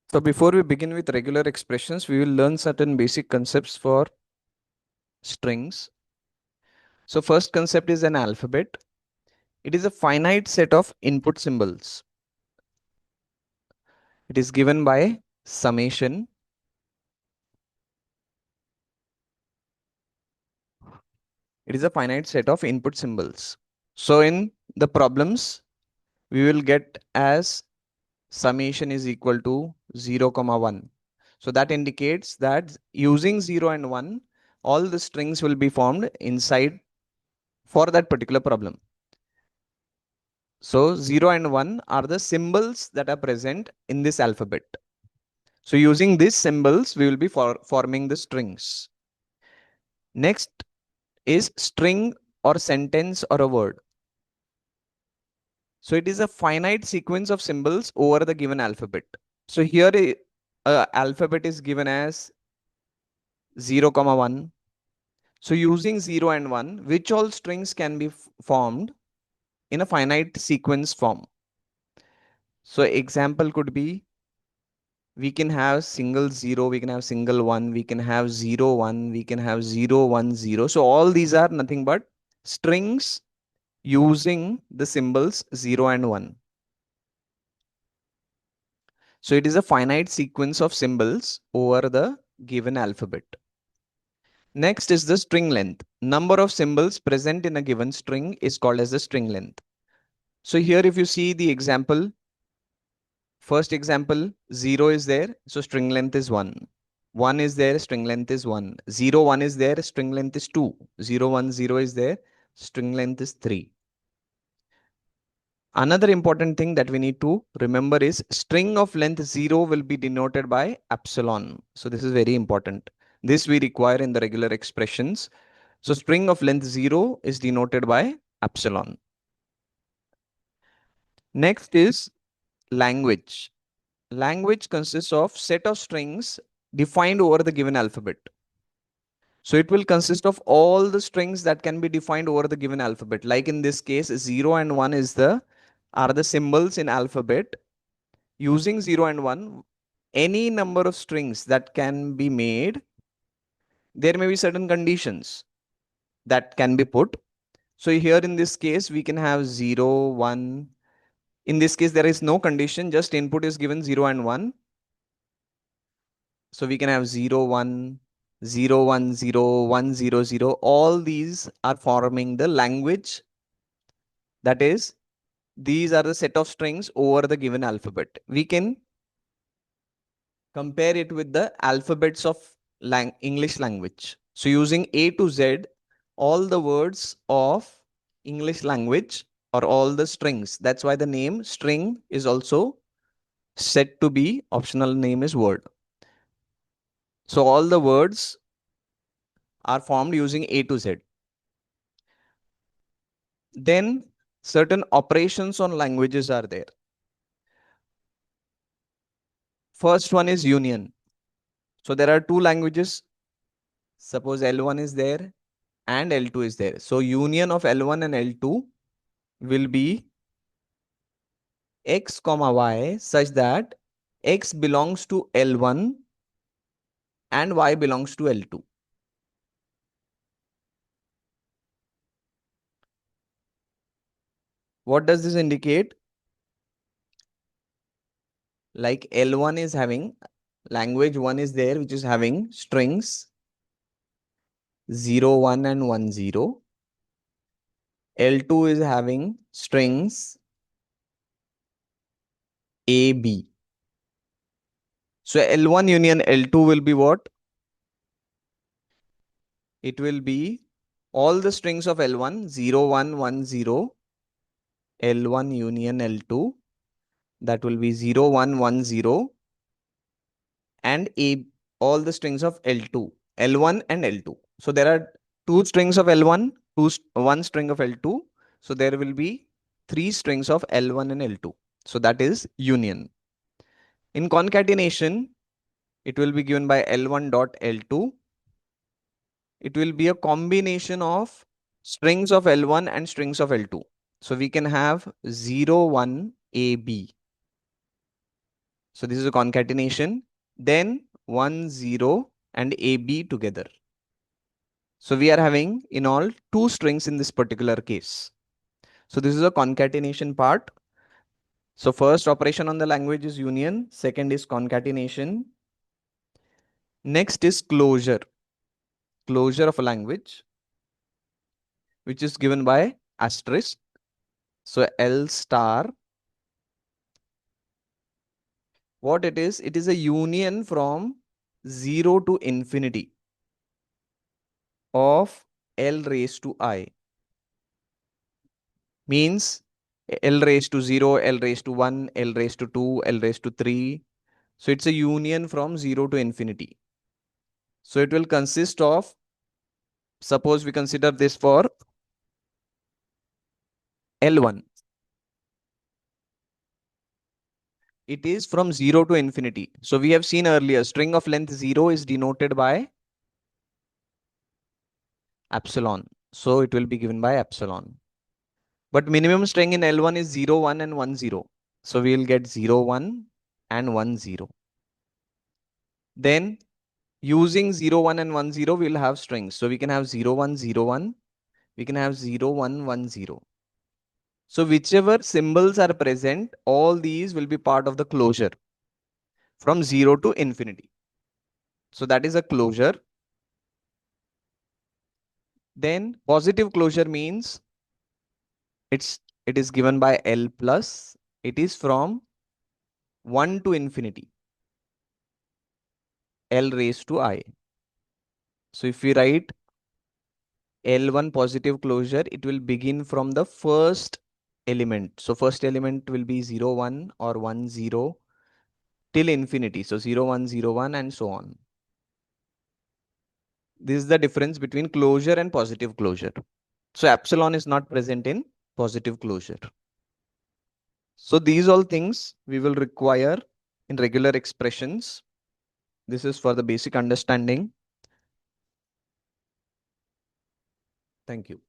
So before we begin with regular expressions, we will learn certain basic concepts for strings. So first concept is an alphabet. It is a finite set of input symbols. It is given by summation. It is a finite set of input symbols. So in the problems, we will get as summation is equal to 0, comma 1. So that indicates that using 0 and 1, all the strings will be formed inside for that particular problem. So 0 and 1 are the symbols that are present in this alphabet. So using these symbols, we will be forming the strings. Next is string or sentence or a word. So it is a finite sequence of symbols over the given alphabet. So here alphabet is given as 0, comma 1. So using 0 and 1, which all strings can be formed in a finite sequence form. So example could be we can have single 0, we can have single 1, we can have 0 1, we can have 0 1 0. So all these are nothing but strings using the symbols 0 and 1. So it is a finite sequence of symbols over the given alphabet. Next is the string length. Number of symbols present in a given string is called as the string length. So here if you see the example, first example 0 is there, so string length is 1. 1 is there, string length is 1. 0 1 is there, string length is 2. 0 1 0 is there, string length is 3. Another important thing that we need to remember is string of length 0 will be denoted by epsilon. So this is very important. This we require in the regular expressions. So string of length 0 is denoted by epsilon. Next is language. Language consists of set of strings defined over the given alphabet. So it will consist of all the strings that can be defined over the given alphabet. Like in this case, 0 and 1 are the symbols in alphabet. Using 0 and 1, any number of strings that can be made, there may be certain conditions that can be put. So here in this case, we can have 0, 1. In this case, there is no condition, just input is given 0 and 1. So we can have 0, 1, 0, 1, 0, 1, 0, 0. All these are forming the language. That is, these are the set of strings over the given alphabet. We can compare it with the alphabets of English language. So using A to Z, all the words of English language are all the strings. That's why the name string is also set to be optional name is word. So all the words are formed using A to Z. Then certain operations on languages are there. First one is union. So there are two languages. Suppose L1 is there and L2 is there. So union of L1 and L2 will be x comma y such that x belongs to L1 and y belongs to L2. What does this indicate? Like L1 is having language 1 is there which is having strings 0 1 and 1 0. L2 is having strings A B. So L1 union L2 will be what? It will be all the strings of L1 0 1 1 0. L1 union L2, that will be 0 1 1 0, and A, all the strings of L2, L1 and L2. So there are two strings of L1, one string of L2. So there will be three strings of L1 and L2. So that is union. In concatenation, it will be given by L1 dot L2. It will be a combination of strings of L1 and strings of L2. So we can have 0 1 AB. So this is a concatenation. Then 1, 0 and AB together. So we are having in all two strings in this particular case. So this is a concatenation part. So first operation on the language is union. Second is concatenation. Next is closure. Closure of a language, which is given by asterisk. So L star. What it is? It is a union from 0 to infinity of L raised to I. Means L raised to 0, L raised to 1, L raised to 2, L raised to 3. So it's a union from 0 to infinity. So it will consist of, suppose we consider this for L1. It is from 0 to infinity. So we have seen earlier, string of length 0 is denoted by epsilon. So it will be given by epsilon. But minimum string in L1 is 0, 1 and 1, 0. So we will get 0, 1 and 1, 0. Then using 0, 1 and 1, 0, we will have strings. So we can have 0, 1, 0, 1. We can have 0, 1, 1, 0. So whichever symbols are present, all these will be part of the closure from 0 to infinity. So that is a closure. Then positive closure means it is given by L plus. It is from 1 to infinity. L raised to I. So if we write L1 positive closure, it will begin from the first element. So first element will be 0, 1 or 1, 0 till infinity. So 0, 1, 0, 1 and so on. This is the difference between closure and positive closure. So epsilon is not present in positive closure. So these all things we will require in regular expressions. This is for the basic understanding. Thank you.